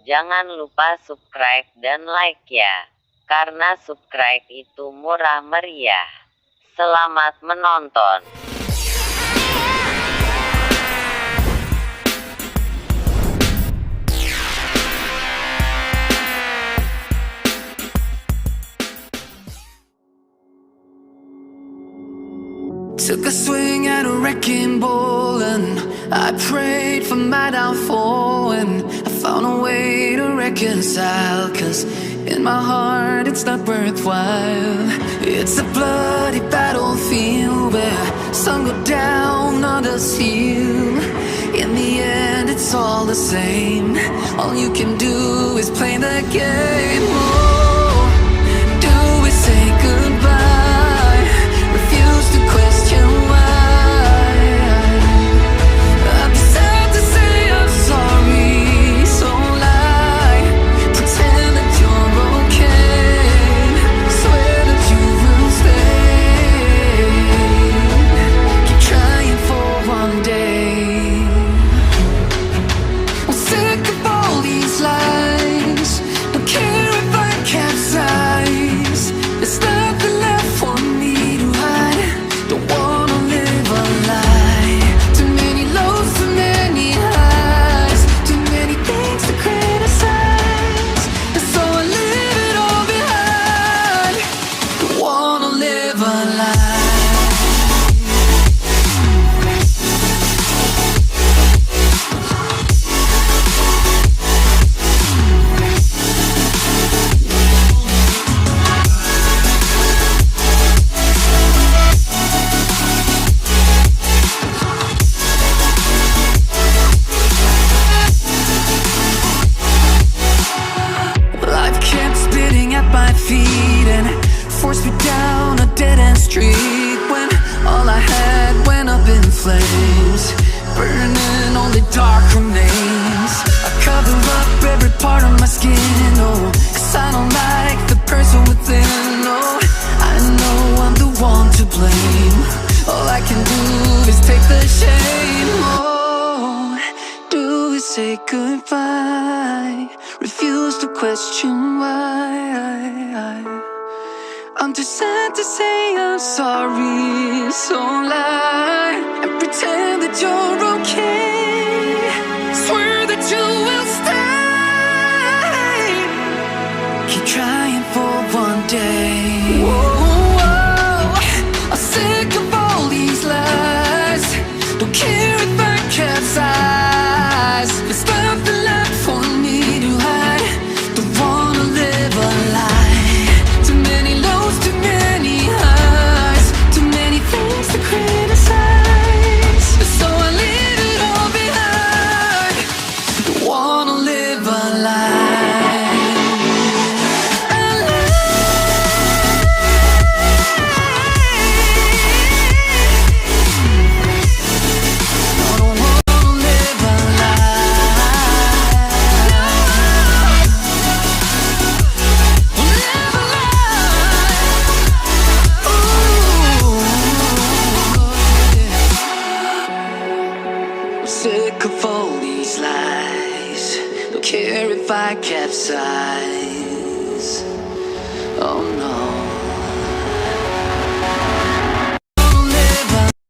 Jangan lupa subscribe dan like ya, karena subscribe itu murah meriah. Selamat menonton. Took a swing at a wrecking ball and I prayed for my downfall, and I found a way to reconcile, 'cause in my heart it's not worthwhile. It's a bloody battlefield where some go down, others heal. In the end it's all the same. All you can do is play the game. Oh, do we say goodbye? Refuse to question why. I'd be sad to say I'm sorry, so lie, pretend that you're okay, swear that you will stay, keep trying for one day. I'm sick of all these lies, don't care if I capsize, there's nothing left for me to hide, don't wanna live a lie. Too many lows, too many highs, too many things to criticize, and so I leave it all behind. Don't wanna live a lie. Life kept spitting at my feet and forced me down a dead-end street, when all I had went up in flames, burning only dark remains. I cover up every part of my skin, oh, 'cause I don't like the person within. Oh, I know I'm the one to blame, all I can do is take the shame. Oh, do we say goodbye? Refuse to question why. I'm too sad to say I'm sorry, so lie and pretend that you're okay, swear that you will stay, keep trying for one day. Whoa, I'm sick of all these lies, don't care if I capsize, there's nothing left for me to hide, don't wanna live a lie. Too many lows, too many highs, too many things to criticize, so I leave it all behind. Don't wanna live a lie. A lie. No, don't wanna live a lie. Live a lie. Ooh, I'm sick of all these lies, don't care if I capsize. Oh no.